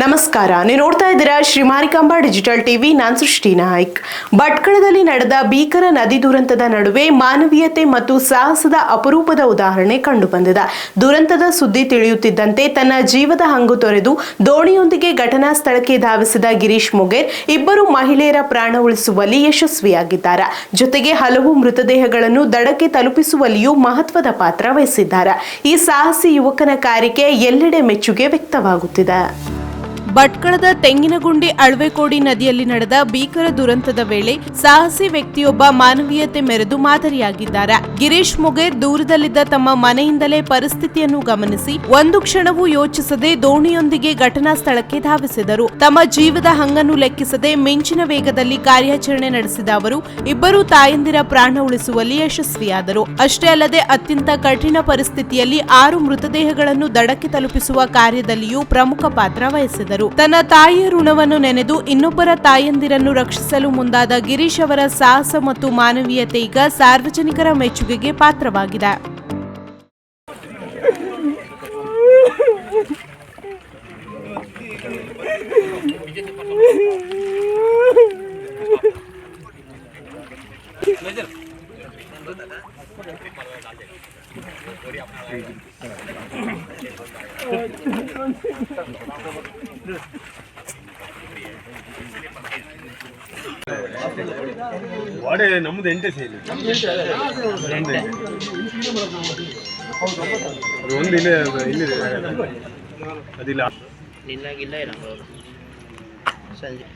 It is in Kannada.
ನಮಸ್ಕಾರ, ನೀವು ನೋಡ್ತಾ ಇದ್ದೀರಾ ಶ್ರೀ ಮಾರಿಕಾಂಬಾ ಡಿಜಿಟಲ್ ಟಿವಿ. ನಾನು ಸೃಷ್ಟಿ ನಾಯ್ಕ್. ಭಟ್ಕಳದಲ್ಲಿ ನಡೆದ ಭೀಕರ ನದಿ ದುರಂತದ ನಡುವೆ ಮಾನವೀಯತೆ ಮತ್ತು ಸಾಹಸದ ಅಪರೂಪದ ಉದಾಹರಣೆ ಕಂಡುಬಂದಿದೆ. ದುರಂತದ ಸುದ್ದಿ ತಿಳಿಯುತ್ತಿದ್ದಂತೆ ತನ್ನ ಜೀವದ ಹಂಗು ತೊರೆದು ದೋಣಿಯೊಂದಿಗೆ ಘಟನಾ ಸ್ಥಳಕ್ಕೆ ಧಾವಿಸಿದ ಗಿರೀಶ್ ಮೊಗೇರ್ ಇಬ್ಬರು ಮಹಿಳೆಯರ ಪ್ರಾಣ ಉಳಿಸುವಲ್ಲಿ ಯಶಸ್ವಿಯಾಗಿದ್ದಾರೆ. ಜೊತೆಗೆ ಹಲವು ಮೃತದೇಹಗಳನ್ನು ದಡಕ್ಕೆ ತಲುಪಿಸುವಲ್ಲಿಯೂ ಮಹತ್ವದ ಪಾತ್ರ ವಹಿಸಿದ್ದಾರೆ. ಈ ಸಾಹಸಿ ಯುವಕನ ಕಾರ್ಯಕ್ಕೆ ಎಲ್ಲೆಡೆ ಮೆಚ್ಚುಗೆ ವ್ಯಕ್ತವಾಗುತ್ತಿದೆ. ಭಟ್ಕಳದ ತೆಂಗಿನಗುಂಡಿ ಅಳವೆಕೋಡಿ ನದಿಯಲ್ಲಿ ನಡೆದ ಭೀಕರ ದುರಂತದ ವೇಳೆ ಸಾಹಸಿ ವ್ಯಕ್ತಿಯೊಬ್ಬ ಮಾನವೀಯತೆ ಮೆರೆದು ಮಾದರಿಯಾಗಿದ್ದಾರೆ. ಗಿರೀಶ್ ಮೊಗೇರ್ ದೂರದಲ್ಲಿದ್ದ ತಮ್ಮ ಮನೆಯಿಂದಲೇ ಪರಿಸ್ಥಿತಿಯನ್ನು ಗಮನಿಸಿ ಒಂದು ಕ್ಷಣವೂ ಯೋಚಿಸದೆ ದೋಣಿಯೊಂದಿಗೆ ಘಟನಾ ಸ್ಥಳಕ್ಕೆ ಧಾವಿಸಿದರು. ತಮ್ಮ ಜೀವದ ಹಂಗನ್ನು ಲೆಕ್ಕಿಸದೆ ಮಿಂಚಿನ ವೇಗದಲ್ಲಿ ಕಾರ್ಯಾಚರಣೆ ನಡೆಸಿದ ಅವರು ಇಬ್ಬರು ತಾಯಂದಿರ ಪ್ರಾಣ ಉಳಿಸುವಲ್ಲಿ ಯಶಸ್ವಿಯಾದರು. ಅಷ್ಟೇ ಅಲ್ಲದೆ ಅತ್ಯಂತ ಕಠಿಣ ಪರಿಸ್ಥಿತಿಯಲ್ಲಿ 6 ಮೃತದೇಹಗಳನ್ನು ದಡಕ್ಕೆ ತಲುಪಿಸುವ ಕಾರ್ಯದಲ್ಲಿಯೂ ಪ್ರಮುಖ ಪಾತ್ರ ವಹಿಸಿದರು. ತನ್ನ ತಾಯಿಯ ಋಣವನ್ನು ನೆನೆದು ಇನ್ನೊಬ್ಬರ ತಾಯಂದಿರನ್ನು ರಕ್ಷಿಸಲು ಮುಂದಾದ ಗಿರೀಶ್ ಅವರ ಸಾಹಸ ಮತ್ತು ಮಾನವೀಯತೆ ಈಗ ಸಾರ್ವಜನಿಕರ ಮೆಚ್ಚುಗೆಗೆ ಪಾತ್ರವಾಗಿದೆ. ವಾಡೆ ನಮ್ಮದು ಎಂಟೆ ಸೇರಿ ಒಂದು ಇಲ್ಲೇ ಅದಿಲ್ಲ ಇಲ್ಲ ಸಂಜೆ